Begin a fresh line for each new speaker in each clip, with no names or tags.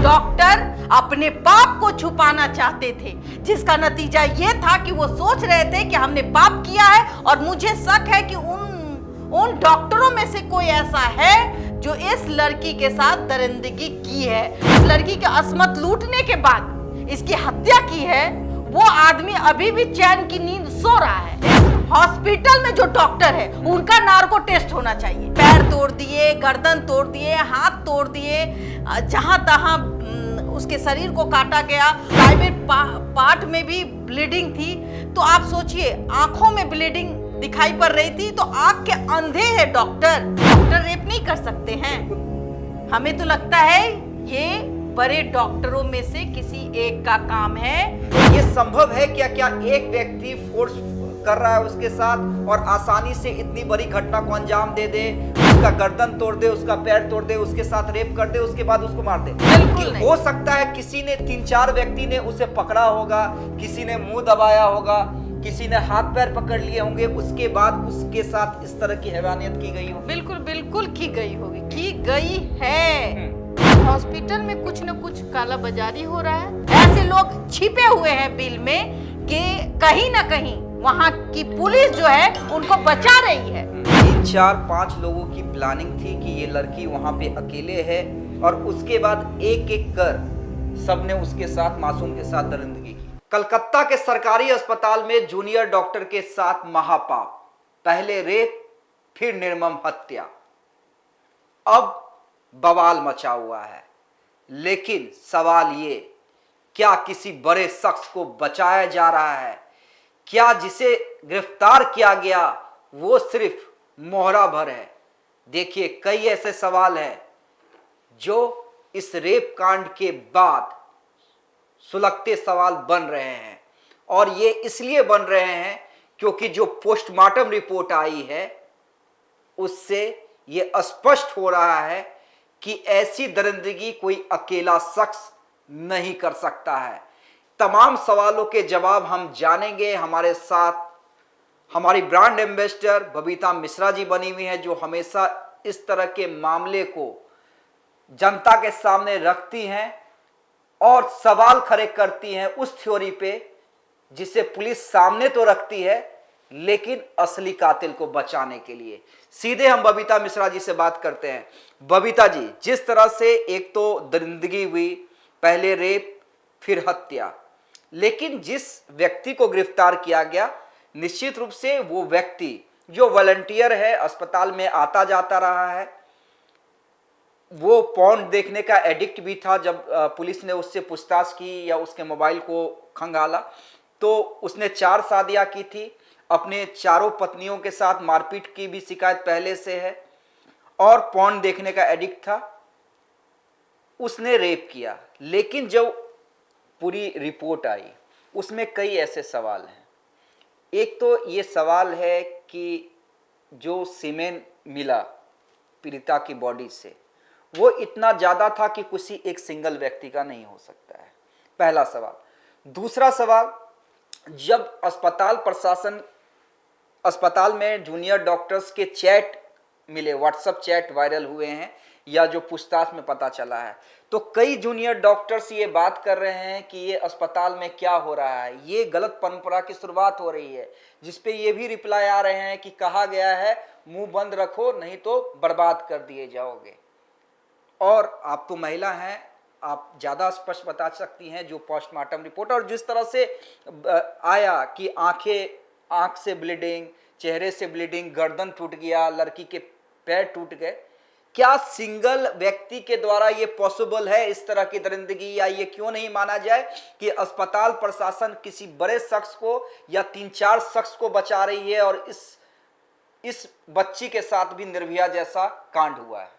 Doctor अपने पाप को छुपाना चाहते थे, जिसका नतीजा ये था कि वो सोच रहे थे कि हमने पाप किया है, और मुझे शक है कि उन डॉक्टरों में से कोई ऐसा है जो इस लड़की के साथ दरिंदगी की है। इस लड़की के अस्मत लूटने के बाद इसकी हत्या की है। वो आदमी अभी भी चैन की नींद सो रहा है। हॉस्पिटल में जो डॉक्टर है उनका नार्को टेस्ट होना चाहिए। पैर तोड़ दिए, गर्दन तोड़ दिए, हाथ तोड़ दिए, जहां तहां उसके शरीर को काटा गया। प्राइवेट पार्ट में भी ब्लीडिंग थी। तो आप सोचिए, आंखों में ब्लीडिंग दिखाई पड़ रही थी, तो आंख के अंधे हैं डॉक्टर रेप नहीं कर सकते हैं। हमें तो लगता है ये बड़े डॉक्टरों में से किसी एक का काम है।
ये संभव है क्या? क्या एक व्यक्ति फोर्स कर रहा है उसके साथ और आसानी से इतनी बड़ी घटना को अंजाम दे दे, उसका गर्दन तोड़ दे, उसका पैर तोड़ दे, उसके साथ रेप कर दे, उसके बाद उसको मार दे?
बिल्कुल नहीं।
हो सकता है किसी ने 3-4 व्यक्ति ने उसे पकड़ा होगा, किसी ने मुंह दबाया होगा, किसी ने हाथ पैर पकड़ लिए होंगे, उसके बाद उसके साथ इस तरह की हैवानियत की गई हो।
बिल्कुल बिल्कुल की गई होगी, की गई है। हॉस्पिटल में कुछ न कुछ काला बाजारी हो रहा है। ऐसे लोग छिपे हुए हैं बिल में कि कहीं ना कहीं वहाँ की पुलिस जो है उनको बचा रही है।
3-4-5 लोगों की प्लानिंग थी कि ये लड़की वहां पे अकेले है, और उसके बाद एक एक कर सबने उसके साथ, मासूम के साथ दरिंदगी की। कलकत्ता के सरकारी अस्पताल में जूनियर डॉक्टर के साथ महापाप, पहले रेप, फिर निर्मम हत्या। अब बवाल मचा हुआ है। लेकिन सवाल ये, क्या किसी बड़े शख्स को बचाया जा रहा है? क्या जिसे गिरफ्तार किया गया वो सिर्फ मोहरा भर है? देखिए, कई ऐसे सवाल हैं जो इस रेप कांड के बाद सुलगते सवाल बन रहे हैं, और ये इसलिए बन रहे हैं क्योंकि जो पोस्टमार्टम रिपोर्ट आई है उससे ये स्पष्ट हो रहा है कि ऐसी दरिंदगी कोई अकेला शख्स नहीं कर सकता है। तमाम सवालों के जवाब हम जानेंगे। हमारे साथ हमारी ब्रांड एम्बेसडर बबीता मिश्रा जी बनी हुई हैं, जो हमेशा इस तरह के मामले को जनता के सामने रखती हैं और सवाल खड़े करती हैं उस थ्योरी पे जिसे पुलिस सामने तो रखती है, लेकिन असली कातिल को बचाने के लिए। सीधे हम बबीता मिश्रा जी से बात करते हैं। बबीता जी, जिस तरह से एक तो दरिंदगी हुई, पहले रेप फिर हत्या, लेकिन जिस व्यक्ति को गिरफ्तार किया गया, निश्चित रूप से वो व्यक्ति जो वॉलंटियर है, अस्पताल में आता जाता रहा है, वो पॉर्न देखने का एडिक्ट भी था। जब पुलिस ने उससे पूछताछ की या उसके मोबाइल को खंगाला तो उसने 4 शादियां की थी, अपने 4 पत्नियों के साथ मारपीट की भी शिकायत पहले से है, और पॉर्न देखने का एडिक्ट था। उसने रेप किया। लेकिन जब पूरी रिपोर्ट आई उसमें कई ऐसे सवाल हैं। एक तो ये सवाल है कि जो सीमेन मिला पीड़िता की बॉडी से, वो इतना ज़्यादा था कि किसी एक सिंगल व्यक्ति का नहीं हो सकता है, पहला सवाल। दूसरा सवाल, जब अस्पताल प्रशासन, अस्पताल में जूनियर डॉक्टर्स के चैट मिले, व्हाट्सएप चैट वायरल हुए हैं या जो पूछताछ में पता चला है, तो कई जूनियर डॉक्टर्स ये बात कर रहे हैं कि ये अस्पताल में क्या हो रहा है, ये गलत परंपरा की शुरुआत हो रही है, जिसपे ये भी रिप्लाई आ रहे हैं कि कहा गया है मुंह बंद रखो नहीं तो बर्बाद कर दिए जाओगे। और आप तो महिला हैं, आप ज़्यादा स्पष्ट बता सकती हैं जो पोस्टमार्टम रिपोर्ट, और जिस तरह से आया कि आंख से ब्लीडिंग, चेहरे से ब्लीडिंग, गर्दन टूट गया, लड़की के पैर टूट गए। क्या सिंगल व्यक्ति के द्वारा ये पॉसिबल है इस तरह की दरिंदगी, या ये क्यों नहीं माना जाए कि अस्पताल प्रशासन किसी बड़े शख्स को या 3-4 शख्स को बचा रही है, और इस बच्ची के साथ भी निर्भया जैसा कांड हुआ है?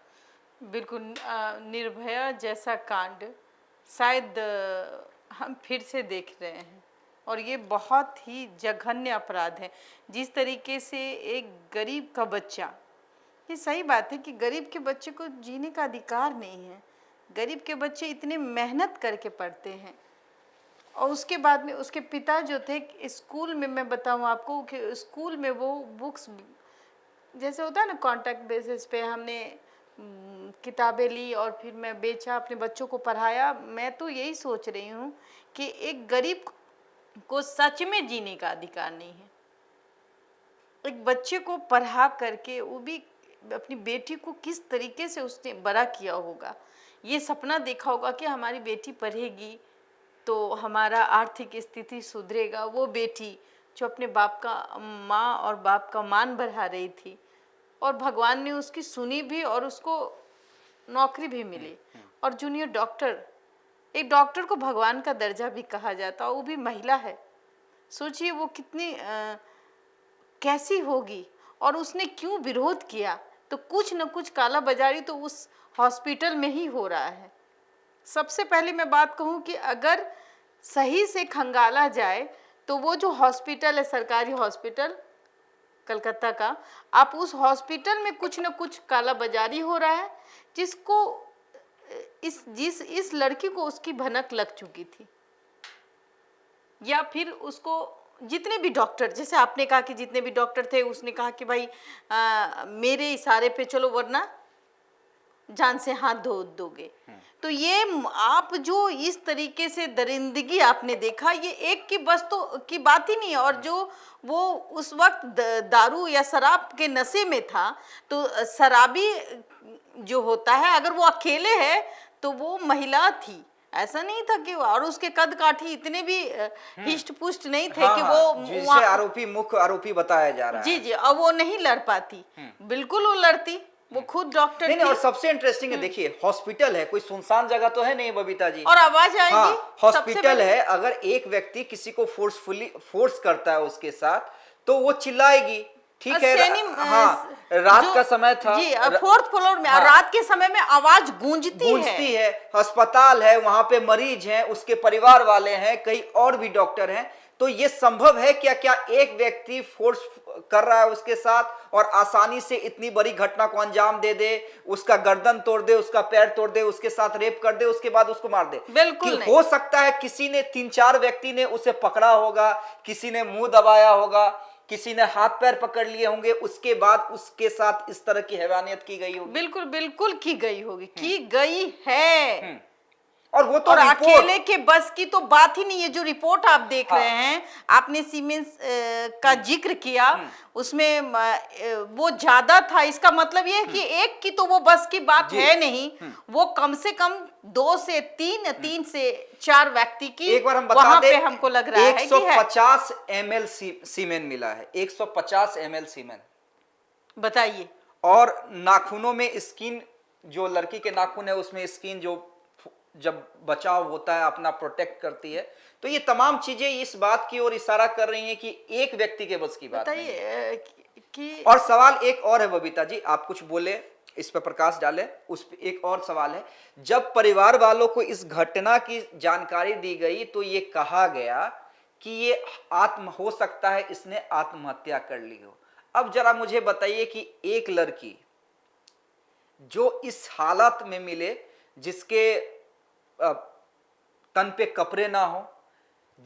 बिल्कुल, निर्भया जैसा कांड शायद हम फिर से देख रहे हैं, और ये बहुत ही जघन्य अपराध है। जिस तरीके से एक गरीब का बच्चा, ये सही बात है कि गरीब के बच्चे को जीने का अधिकार नहीं है। गरीब के बच्चे इतने मेहनत करके पढ़ते हैं, और उसके बाद में उसके पिता जो थे स्कूल में, मैं बताऊं आपको कि स्कूल में वो बुक्स, जैसे होता है ना कॉन्ट्रैक्ट बेसिस पे हमने किताबें ली और फिर मैं बेचा, अपने बच्चों को पढ़ाया। मैं तो यही सोच रही हूँ कि एक गरीब को सच में जीने का अधिकार नहीं है। एक बच्चे को पढ़ा करके, वो भी अपनी बेटी को किस तरीके से उसने बड़ा किया होगा, ये सपना देखा होगा कि हमारी बेटी पढ़ेगी तो हमारा आर्थिक स्थिति सुधरेगा। वो बेटी जो अपने बाप का, माँ और बाप का मान बढ़ा रही थी, और भगवान ने उसकी सुनी भी और उसको नौकरी भी मिली। और जूनियर डॉक्टर, एक डॉक्टर को भगवान का दर्जा भी कहा जाता, वो भी महिला है। सोचिए वो कितनी कैसी होगी, और उसने क्यों विरोध किया। तो कुछ न कुछ काला बाजारी तो उस हॉस्पिटल में ही हो रहा है। सबसे पहले मैं बात कहूँ कि अगर सही से खंगाला जाए तो वो जो हॉस्पिटल है, सरकारी हॉस्पिटल कलकत्ता का, आप उस हॉस्पिटल में कुछ न कुछ काला बाजारी हो रहा है, जिसको इस लड़की को उसकी भनक लग चुकी थी। या फिर उसको जितने भी डॉक्टर, जैसे आपने कहा कि जितने भी डॉक्टर थे, उसने कहा कि भाई मेरे इशारे पे चलो वरना जान से हाथ धो दोगे। तो ये आप जो इस तरीके से दरिंदगी आपने देखा, ये एक की बस तो की बात ही नहीं है। और जो वो उस वक्त दारू या शराब के नशे में था, तो शराबी जो होता है, अगर वो अकेले है तो वो महिला थी, ऐसा नहीं था कि, और उसके कद काठी इतने भी हिष्ट पुष्ट नहीं थे कि वो
जिसे आरोपी, मुख्य आरोपी बताया जा रहा है।
जी जी, अब वो नहीं लड़ पाती, बिल्कुल वो लड़ती, वो खुद डॉक्टर
नहीं, और सबसे इंटरेस्टिंग है, देखिए हॉस्पिटल है, कोई सुनसान जगह तो है नहीं बबीता जी,
और आवाज आएगी।
हाँ, हॉस्पिटल है, अगर एक व्यक्ति किसी को फोर्स करता है उसके साथ, तो वो चिल्लाएगी, ठीक है। हाँ, रात का समय था
जी, 4th फ्लोर में, रात के समय में आवाज गूंजती है।
अस्पताल है, वहां पे मरीज हैं, उसके परिवार वाले हैं, कई और भी डॉक्टर हैं। तो ये संभव है क्या एक व्यक्ति फोर्स कर रहा है उसके साथ और आसानी से इतनी बड़ी घटना को अंजाम दे दे, उसका गर्दन तोड़ दे, उसका पैर तोड़ दे, उसके साथ रेप कर दे, उसके बाद उसको मार दे?
बिल्कुल नहीं।
हो सकता है किसी ने, 3-4 व्यक्ति ने उसे पकड़ा होगा, किसी ने मुंह दबाया होगा, किसी ने हाथ पैर पकड़ लिए होंगे, उसके बाद उसके साथ इस तरह की हैवानियत की गई होगी।
बिल्कुल बिल्कुल की गई होगी, की गई है।
और वो तो
और अकेले के बस की तो बात ही नहीं है। जो रिपोर्ट आप देख रहे हैं, आपने सीमेंस का जिक्र किया, उसमें वो ज्यादा था। इसका मतलब ये है कि एक की तो वो बस की बात है नहीं, वो कम से कम 2 से 3, 3 से 4 व्यक्ति की,
एक बार हम बता दें,
हमको लग रहा है कि
150 ml सीमेन मिला है, 150 ml सीमेन,
बताइए।
और नाखूनों में स्किन, जो लड़की के नाखून है उसमें स्किन जो जब बचाव होता है अपना प्रोटेक्ट करती है। तो ये तमाम चीजें इस बात की ओर इशारा कर रही हैं कि एक व्यक्ति के बस की बात नहीं है।
कि
और सवाल एक और है बबीता जी, आप कुछ बोले, इस पर प्रकाश डालें। उस पे एक और सवाल है, जब परिवार वालों को इस घटना की जानकारी दी गई तो ये कहा गया कि ये हो सकता है इसने आत्महत्या कर ली हो। अब जरा मुझे बताइए कि एक लड़की जो इस हालत में मिले, जिसके तन पे कपड़े ना हो,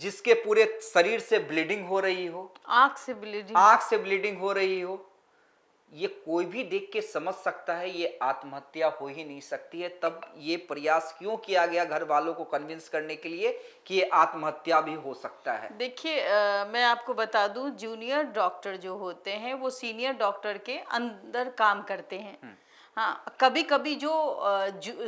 जिसके पूरे शरीर से ब्लीडिंग हो रही हो, आंख से ब्लीडिंग हो रही हो, ये कोई भी देख के समझ सकता है ये आत्महत्या हो ही नहीं सकती है। तब ये प्रयास क्यों किया गया घर वालों को कन्विंस करने के लिए कि ये आत्महत्या भी हो सकता है? देखिए,
मैं आपको बता दूं, जूनियर डॉक्टर जो होते हैं वो सीनियर डॉक्टर के अंदर काम करते हैं। हाँ, कभी कभी जो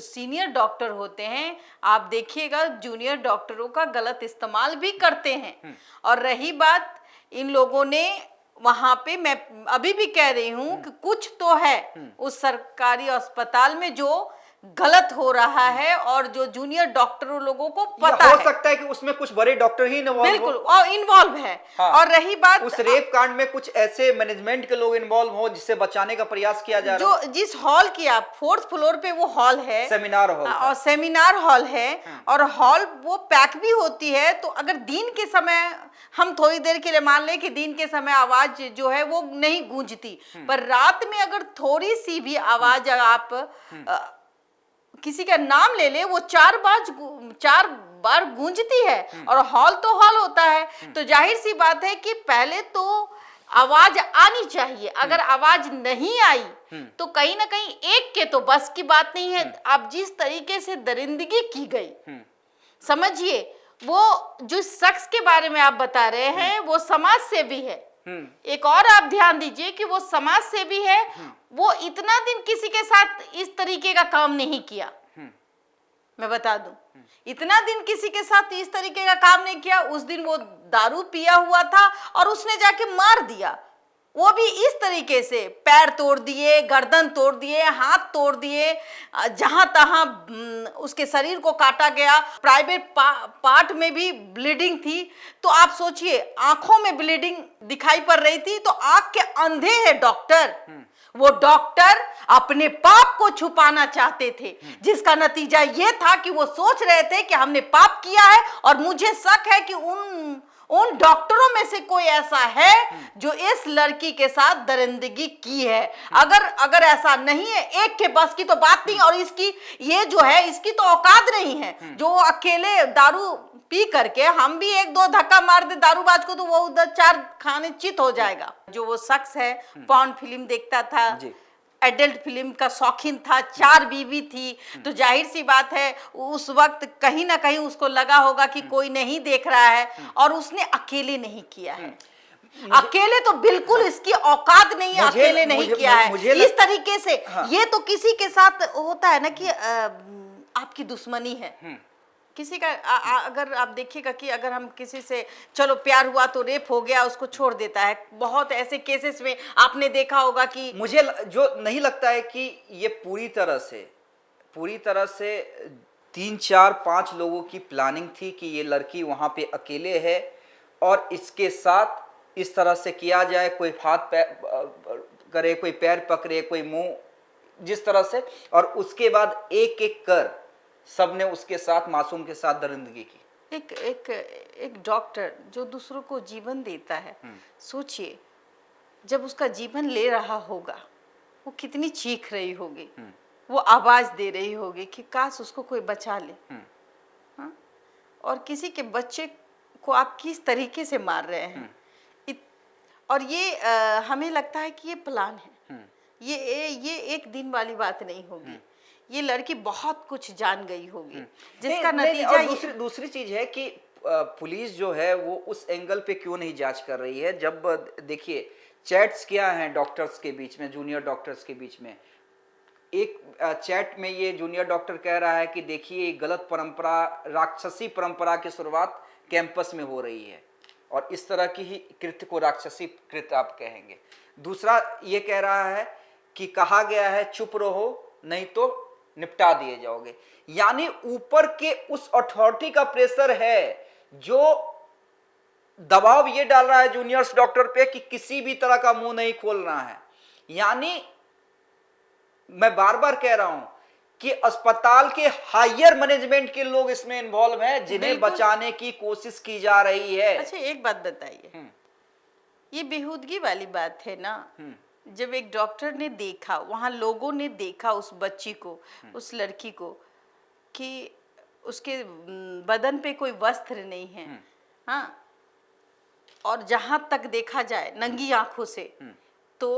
सीनियर डॉक्टर होते हैं, आप देखिएगा जूनियर डॉक्टरों का गलत इस्तेमाल भी करते हैं। और रही बात, इन लोगों ने वहां पे, मैं अभी भी कह रही हूं कि कुछ तो है उस सरकारी अस्पताल में जो गलत हो रहा है, और जो जूनियर डॉक्टरों लोगों को पता
हो सकता है कि उसमें कुछ बड़े डॉक्टर ही
बिल्कुल और इन्वॉल्व है। हाँ, और रही बात,
उस रेप कांड में कुछ ऐसे मैनेजमेंट के लोग इन्वॉल्व हो जिससे बचाने का प्रयास किया जा रहा है।
जो जिस हॉल की, आप 4th फ्लोर पे वो हॉल है,
सेमिनार हॉल,
और सेमिनार हॉल है, और हॉल वो पैक भी होती है। तो अगर दिन के समय, हम थोड़ी देर के लिए मान ले कि दिन के समय आवाज जो है वो नहीं गूंजती, पर रात में अगर थोड़ी सी भी आवाज, आप किसी का नाम ले ले, वो 4 बार गूंजती है। और हॉल तो हॉल होता है, तो जाहिर सी बात है कि पहले तो आवाज आनी चाहिए। अगर आवाज नहीं आई तो कहीं ना कहीं एक के तो बस की बात नहीं है। अब जिस तरीके से दरिंदगी की गई, समझिए, वो जो शख्स के बारे में आप बता रहे हैं वो समाज सेवी है। एक और आप ध्यान दीजिए कि वो समाज सेवी है, वो इतना दिन किसी के साथ इस तरीके का काम नहीं किया। मैं बता दूं, इतना दिन किसी के साथ इस तरीके का काम नहीं किया। उस दिन वो दारू पिया हुआ था और उसने जाके मार दिया, वो भी इस तरीके से, पैर तोड़ दिए, गर्दन तोड़ दिए, हाथ तोड़ दिए, जहां तहां उसके शरीर को काटा गया, प्राइवेट पार्ट में भी ब्लीडिंग थी। तो आप सोचिए, आंखों में ब्लीडिंग दिखाई पड़ रही थी, तो आंख के अंधे हैं डॉक्टर। वो डॉक्टर अपने पाप को छुपाना चाहते थे, जिसका नतीजा ये था कि वो सोच रहे थे कि हमने पाप किया है, और मुझे शक है कि उन डॉक्टरों में से कोई ऐसा है जो इस लड़की के साथ दरिंदगी की है। अगर ऐसा नहीं है, एक के बस की तो बात नहीं, और इसकी ये जो है, इसकी तो औकात नहीं है जो वो अकेले दारू पी करके, हम भी एक दो धक्का मार दे दारूबाज को तो वो उधर चार खाने चित हो जाएगा। जो वो शख्स है, पॉर्न फिल्म देखता था, एडल्ट फिल्म का शौकीन था, 4 बीवी थी, तो जाहिर सी बात है उस वक्त कहीं ना कहीं उसको लगा होगा कि कोई नहीं देख रहा है, और उसने अकेले नहीं किया है। अकेले तो बिल्कुल इसकी औकात नहीं है, अकेले नहीं किया है इस तरीके से। ये तो किसी के साथ होता है ना कि आपकी दुश्मनी है किसी का। अगर आप देखिएगा कि अगर हम किसी से चलो प्यार हुआ तो रेप हो गया, उसको छोड़ देता है। बहुत ऐसे केसेस में आपने देखा होगा कि,
मुझे जो नहीं लगता है कि ये पूरी तरह से 3, 4, 5 लोगों की प्लानिंग थी कि ये लड़की वहां पे अकेले है और इसके साथ इस तरह से किया जाए, कोई हाथ करे, कोई पैर पकड़े, कोई मुंह, जिस तरह से, और उसके बाद एक एक कर सबने उसके साथ, मासूम के साथ दरिंदगी की।
एक डॉक्टर जो दूसरों को जीवन देता है, सोचिए जब उसका जीवन ले रहा होगा वो कितनी चीख रही होगी, वो आवाज दे रही होगी कि काश उसको कोई बचा ले। हाँ? और किसी के बच्चे को आप किस तरीके से मार रहे हैं। और ये हमें लगता है कि ये प्लान है, ये एक दिन वाली बात नहीं होगी। ये लड़की बहुत कुछ जान गई होगी, जिसका नतीजा
दूसरी चीज है कि पुलिस जो है वो उस एंगल पे क्यों नहीं जांच कर रही है। जब देखिए चैट्स क्या हैं डॉक्टर्स के बीच में, जूनियर डॉक्टर्स के बीच में, एक चैट में ये जूनियर डॉक्टर कह रहा है कि देखिए गलत परंपरा, राक्षसी परंपरा की शुरुआत कैंपस में हो रही है, और इस तरह की ही कृत्य को राक्षसी कृत्य आप कहेंगे। दूसरा ये कह रहा है कि कहा गया है चुप रहो नहीं तो निपटा दिए जाओगे। यानी ऊपर के उस अथॉरिटी का प्रेशर है जो दबाव ये डाल रहा है जूनियर्स डॉक्टर पे कि किसी भी तरह का मुंह नहीं खोलना है। यानी मैं बार बार कह रहा हूं कि अस्पताल के हायर मैनेजमेंट के लोग इसमें इन्वॉल्व हैं, जिन्हें बचाने की कोशिश की जा रही है।
अच्छा एक बात बताइए, ये बेहूदगी वाली बात है ना। जब एक डॉक्टर ने देखा, वहां लोगों ने देखा उस बच्ची को, उस लड़की को, कि उसके बदन पे कोई वस्त्र नहीं है, हाँ, और जहां तक देखा जाए नंगी आंखों से तो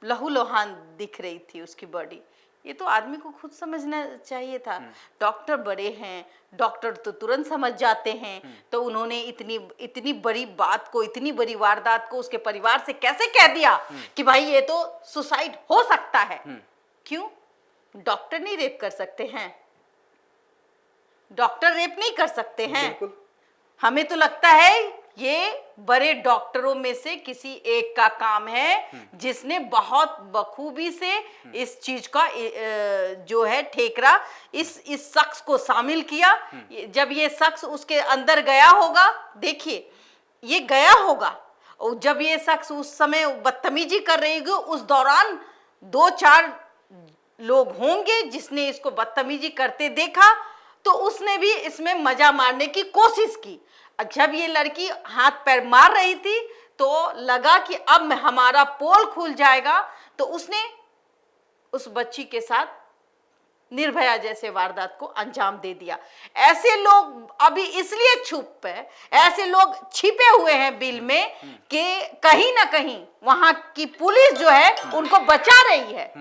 लहूलुहान दिख रही थी उसकी बॉडी। ये तो आदमी को खुद समझना चाहिए था। डॉक्टर बड़े हैं, डॉक्टर तो तुरंत समझ जाते हैं, तो उन्होंने इतनी बड़ी बात को, इतनी बड़ी वारदात को उसके परिवार से कैसे कह दिया कि भाई ये तो सुसाइड हो सकता है। क्यों? डॉक्टर नहीं रेप कर सकते हैं, डॉक्टर रेप नहीं कर सकते हैं। हमें तो लगता है ये बड़े डॉक्टरों में से किसी एक का काम है, जिसने बहुत बखूबी से इस चीज का जो है ठेकरा इस शख्स को शामिल किया। जब ये शख्स उसके अंदर गया होगा, देखिए ये गया होगा, और जब ये शख्स उस समय बदतमीजी कर रही होगी, उस दौरान 2-4 लोग होंगे जिसने इसको बदतमीजी करते देखा, तो उसने भी इसमें मजा मारने की कोशिश की। जब ये लड़की हाथ पैर मार रही थी तो लगा कि अब हमारा पोल खुल जाएगा, तो उसने उस बच्ची के साथ निर्भया जैसे वारदात को अंजाम दे दिया। ऐसे लोग अभी इसलिए छुप है, ऐसे लोग छिपे हुए हैं बिल में कि कहीं ना कहीं वहां की पुलिस जो है उनको बचा रही है।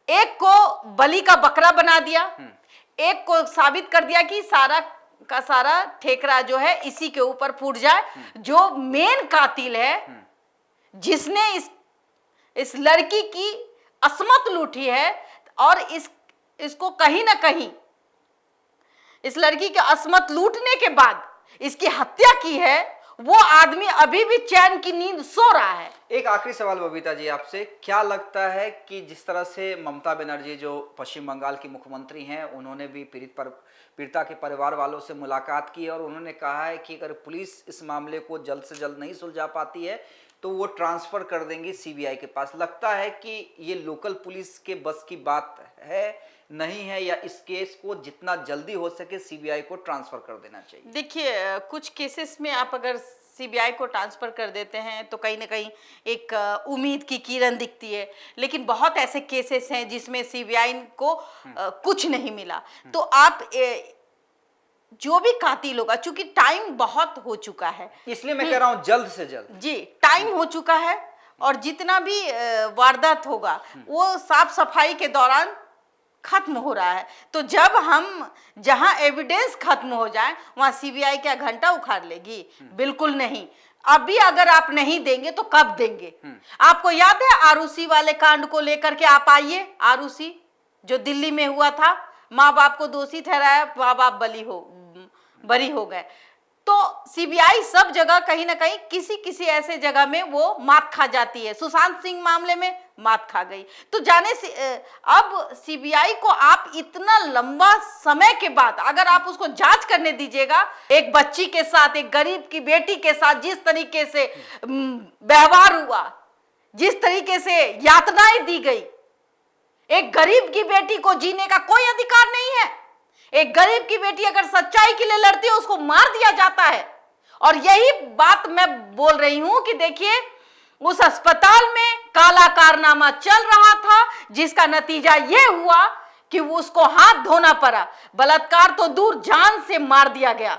एक को बलि का बकरा बना दिया, एक को साबित कर दिया कि सारा का सारा ठेकरा जो है इसी के ऊपर फूट जाए। जो मेन कातिल है, जिसने इस लड़की की असमत लूटी है और इसको कहीं ना कहीं इस लड़की के असमत लूटने के बाद इसकी हत्या की है, वो आदमी अभी भी चैन की नींद सो रहा है।
एक आखिरी सवाल बबीता जी आपसे, क्या लगता है कि जिस तरह से ममता बनर्जी जो पश्चिम बंगाल की मुख्यमंत्री हैं, उन्होंने भी पीड़िता के परिवार वालों से मुलाकात की और उन्होंने कहा है कि अगर पुलिस इस मामले को जल्द से जल्द नहीं सुलझा पाती है तो वो ट्रांसफर कर देंगे सीबीआई के पास। लगता है कि ये लोकल पुलिस के बस की बात है, नहीं है, या इस केस को जितना जल्दी हो सके सीबीआई को ट्रांसफर कर देना चाहिए?
देखिए, कुछ केसेस में आप अगर सीबीआई को ट्रांसफर कर देते हैं तो कहीं ना कहीं एक उम्मीद की किरण दिखती है, लेकिन बहुत ऐसे केसेस हैं जिसमें सीबीआई को कुछ नहीं मिला। तो आप जो भी कातिल होगा, चूंकि टाइम बहुत हो चुका है, इसलिए
मैं कह रहा हूं जल्द से जल्द
जी टाइम हो चुका है, और जितना भी वारदात होगा वो साफ सफाई के दौरान खत्म हो रहा है। तो जब हम जहां एविडेंस खत्म हो जाए वहां सीबीआई क्या घंटा उखाड़ लेगी? बिल्कुल नहीं। अभी अगर आप नहीं देंगे तो कब देंगे? आपको याद है आरुषि वाले कांड को लेकर के आप आइए, आरुषि जो दिल्ली में हुआ था, माँ बाप को दोषी ठहराया, माँ बाप बरी हो गए। तो सीबीआई सब जगह कहीं ना कहीं किसी ऐसे जगह में वो मात खा जाती है। सुशांत सिंह मामले में मात खा गई। तो जाने से अब सीबीआई को आप इतना लंबा समय के बाद अगर आप उसको जांच करने दीजिएगा, एक बच्ची के साथ, एक गरीब की बेटी के साथ जिस तरीके से व्यवहार हुआ, जिस तरीके से यातनाएं दी गई, एक गरीब की बेटी को जीने का कोई अधिकार नहीं है। एक गरीब की बेटी अगर सच्चाई के लिए लड़ती है उसको मार दिया जाता है। और यही बात मैं बोल रही हूं कि देखिए, उस अस्पताल में काला कारनामा चल रहा था, जिसका नतीजा यह हुआ कि उसको हाथ धोना पड़ा। बलात्कार तो दूर, जान से मार दिया गया,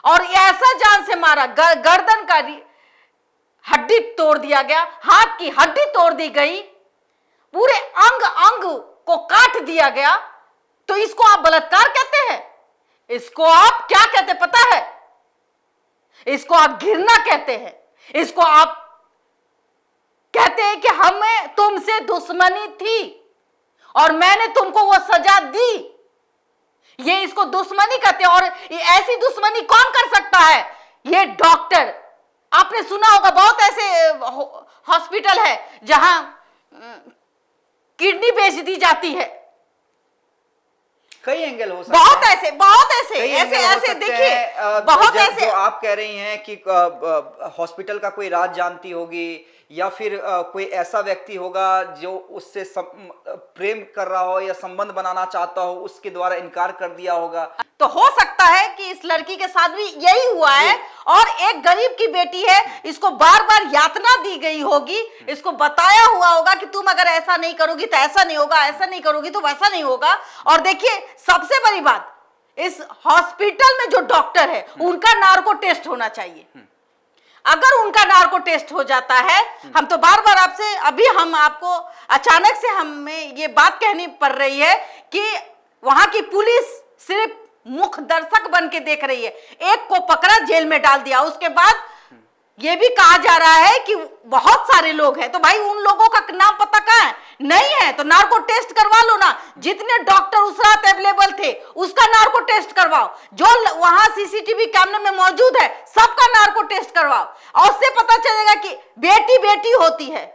और ऐसा जान से मारा, गर्दन का हड्डी तोड़ दिया गया, हाथ की हड्डी तोड़ दी गई, पूरे अंग अंग को काट दिया गया। तो इसको आप बलात्कार कहते हैं? इसको आप क्या कहते पता है? इसको आप घृणा कहते हैं। इसको आप कहते हैं कि हमें तुमसे दुश्मनी थी और मैंने तुमको वो सजा दी। ये इसको दुश्मनी कहते हैं। और ऐसी दुश्मनी कौन कर सकता है? ये डॉक्टर। आपने सुना होगा बहुत ऐसे हॉस्पिटल है जहां किडनी बेच दी जाती है।
कई एंगल हो सकते
बहुत
हैं,
ऐसे देखिए, बहुत ऐसे
जो आप कह रही हैं कि हॉस्पिटल का कोई राज जानती होगी, या फिर कोई ऐसा व्यक्ति होगा जो उससे प्रेम कर रहा हो या संबंध बनाना चाहता हो, उसके द्वारा इनकार कर दिया होगा।
तो हो सकता है कि इस लड़की के साथ भी यही हुआ है, और एक गरीब की बेटी है, इसको बार बार यातना दी गई होगी, इसको बताया हुआ होगा कि तुम अगर ऐसा नहीं करोगी तो ऐसा नहीं होगा, ऐसा नहीं करोगी तो वैसा नहीं होगा। और देखिए, सबसे बड़ी बात, इस हॉस्पिटल में जो डॉक्टर है उनका नार्को टेस्ट होना चाहिए। अगर उनका नार्को टेस्ट हो जाता है, हम तो बार बार आपसे, अभी हम आपको अचानक से हमें ये बात कहनी पड़ रही है कि वहां की पुलिस सिर्फ मुख्य दर्शक बन के देख रही है। एक को पकड़ा, जेल में डाल दिया, उसके बाद ये भी कहा जा रहा है कि बहुत सारे लोग हैं। तो भाई उन लोगों का नाम पता कहां है? नहीं है तो नार्को टेस्ट करवा लो ना। जितने डॉक्टर उस रात अवेलेबल थे उसका नार्को टेस्ट करवाओ। जो वहां सीसीटीवी कैमरे में मौजूद है सबका नार्को टेस्ट करवाओ, और उससे पता चलेगा कि बेटी बेटी होती है,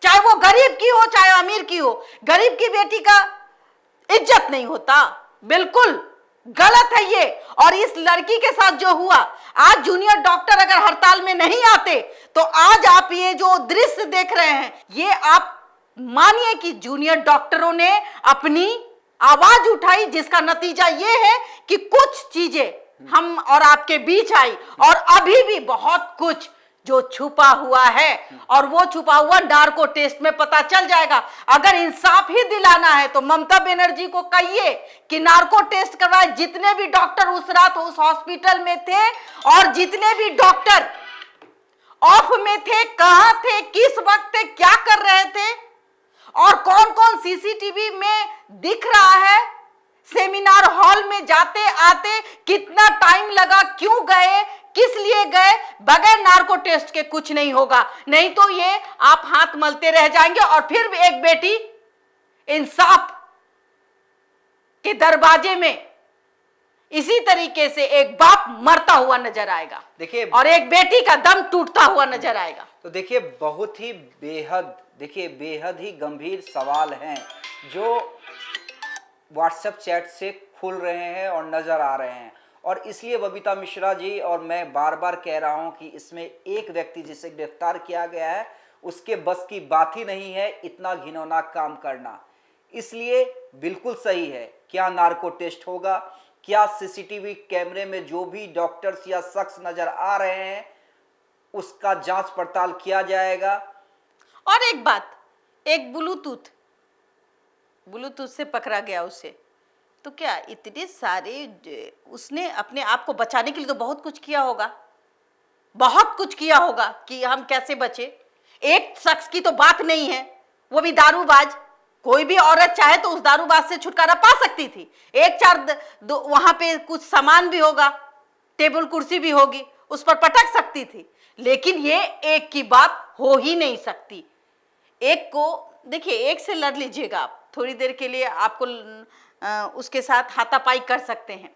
चाहे वो गरीब की हो चाहे अमीर की हो। गरीब की बेटी का इज्जत नहीं होता, बिल्कुल गलत है ये। और इस लड़की के साथ जो हुआ, आज जूनियर डॉक्टर अगर हड़ताल में नहीं आते तो आज आप ये जो दृश्य देख रहे हैं, ये आप मानिए कि जूनियर डॉक्टरों ने अपनी आवाज उठाई, जिसका नतीजा ये है कि कुछ चीजें हम और आपके बीच आई, और अभी भी बहुत कुछ जो छुपा हुआ है, और वो छुपा हुआ नार्को टेस्ट में पता चल जाएगा। अगर इंसाफ ही दिलाना है तो ममता बनर्जी को कहिए कि नार्को टेस्ट करवाए। जितने भी डॉक्टर उस रात उस हॉस्पिटल में थे और जितने भी डॉक्टर ऑफ में थे, कहां थे, किस वक्त थे, क्या कर रहे थे, और कौन कौन सीसीटीवी में दिख रहा है, सेमिनार हॉल में जाते आते कितना टाइम लगा, क्यों गए, किस लिए गए, बगैर नार्को टेस्ट के कुछ नहीं होगा। नहीं तो ये आप हाथ मलते रह जाएंगे और फिर एक बेटी इंसाफ के दरवाजे में इसी तरीके से एक बाप मरता हुआ नजर आएगा,
देखिए,
और एक बेटी का दम टूटता हुआ नजर आएगा।
तो देखिए बहुत ही बेहद ही गंभीर सवाल हैं जो व्हाट्सएप चैट से खुल रहे हैं और नजर आ रहे हैं। और इसलिए बबीता मिश्रा जी, और मैं बार बार कह रहा हूं कि इसमें एक व्यक्ति जिसे गिरफ्तार किया गया है उसके बस की बात ही नहीं है इतना घिनौना काम करना। इसलिए बिल्कुल सही है, क्या नार्को टेस्ट होगा, क्या सीसीटीवी कैमरे में जो भी डॉक्टर्स या शख्स नजर आ रहे हैं उसका जांच पड़ताल किया जाएगा।
और एक बात, एक ब्लूटूथ से पकड़ा गया उसे, तो क्या इतने सारे, उसने अपने आप को बचाने के लिए तो बहुत कुछ किया होगा, बहुत कुछ किया होगा कि हम कैसे बचे। एक शख्स की तो बात नहीं है, वो भी दारूबाज। कोई भी औरत चाहे तो उस दारूबाज से छुटकारा पा सकती थी। एक चार वहां पे कुछ सामान भी होगा, टेबल कुर्सी भी होगी, उस पर पटक सकती थी। लेकिन ये एक की बात हो ही नहीं सकती। एक को देखिए, एक से लड़ लीजिएगा आप थोड़ी देर के लिए, आपको उसके साथ हाथापाई कर सकते हैं,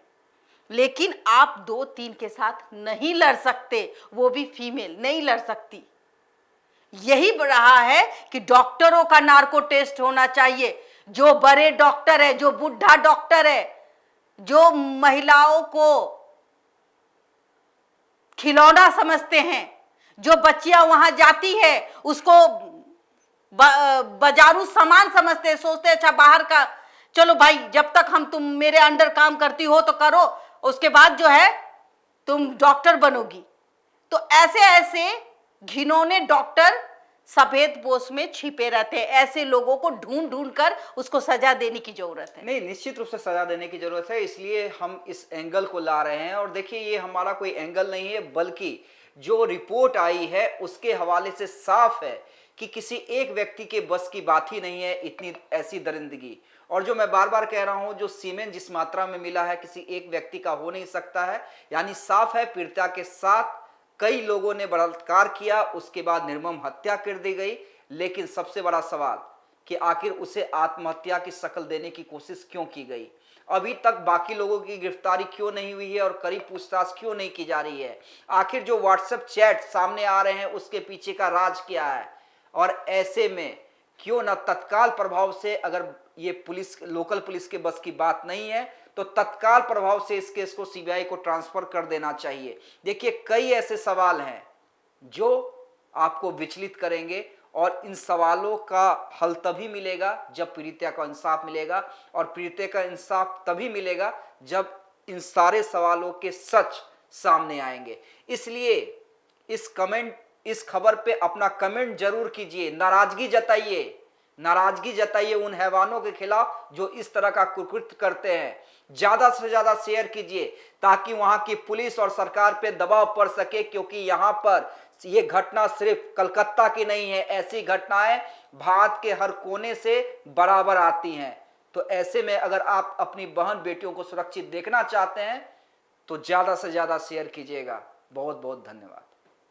लेकिन आप 2-3 के साथ नहीं लड़ सकते, वो भी फीमेल नहीं लड़ सकती। यही रहा है कि डॉक्टरों का नार्को टेस्ट होना चाहिए। जो बड़े डॉक्टर है, जो बुढ़ा डॉक्टर है, जो महिलाओं को खिलौना समझते हैं, जो बच्चियां वहां जाती है उसको बाजारू सामान समझते हैं, सोचते हैं अच्छा बाहर का, चलो भाई जब तक तुम मेरे अंडर काम करती हो तो करो, उसके बाद जो है तुम डॉक्टर बनोगी। तो ऐसे ऐसे घिनौने डॉक्टर सफेद पोश में छिपे रहते हैं। ऐसे लोगों को ढूंढ ढूंढ कर उसको सजा देने की जरूरत है।
नहीं, निश्चित रूप से सजा देने की जरूरत है, इसलिए हम इस एंगल को ला रहे हैं। और देखिए, ये हमारा कोई एंगल नहीं है, बल्कि जो रिपोर्ट आई है उसके हवाले से साफ है कि किसी एक व्यक्ति के बस की बात ही नहीं है इतनी ऐसी दरिंदगी। और जो मैं बार बार कह रहा हूं, जो सीमेंट जिस मात्रा में मिला है किसी एक व्यक्ति का हो नहीं सकता है। यानी साफ है, पीड़िता के साथ कई लोगों ने बलात्कार किया, उसके बाद निर्मम हत्या कर दी गई। लेकिन सबसे बड़ा सवाल कि आखिर उसे आत्महत्या की शक्ल देने की कोशिश क्यों की गई, अभी तक बाकी लोगों की गिरफ्तारी क्यों नहीं हुई है और कड़ी पूछताछ क्यों नहीं की जा रही है। आखिर जो व्हाट्सएप चैट सामने आ रहे हैं उसके पीछे का राज क्या है। और ऐसे में क्यों न तत्काल प्रभाव से, अगर ये पुलिस, लोकल पुलिस के बस की बात नहीं है, तो तत्काल प्रभाव से इस केस को सीबीआई को ट्रांसफर कर देना चाहिए। देखिए, कई ऐसे सवाल हैं जो आपको विचलित करेंगे, और इन सवालों का हल तभी मिलेगा जब पीड़िता को इंसाफ मिलेगा, और पीड़िता का इंसाफ तभी मिलेगा जब इन सारे सवालों के सच सामने आएंगे। इसलिए इस खबर पे अपना कमेंट जरूर कीजिए, नाराजगी जताइए उन हैवानों के खिलाफ जो इस तरह का कुकृत्य करते हैं। ज्यादा से ज्यादा शेयर कीजिए ताकि वहां की पुलिस और सरकार पे दबाव पड़ सके, क्योंकि यहां पर ये घटना सिर्फ कलकत्ता की नहीं है, ऐसी घटनाएं भारत के हर कोने से बराबर आती हैं। तो ऐसे में अगर आप अपनी बहन बेटियों को सुरक्षित देखना चाहते हैं तो ज्यादा से ज्यादा शेयर कीजिएगा। बहुत बहुत धन्यवाद।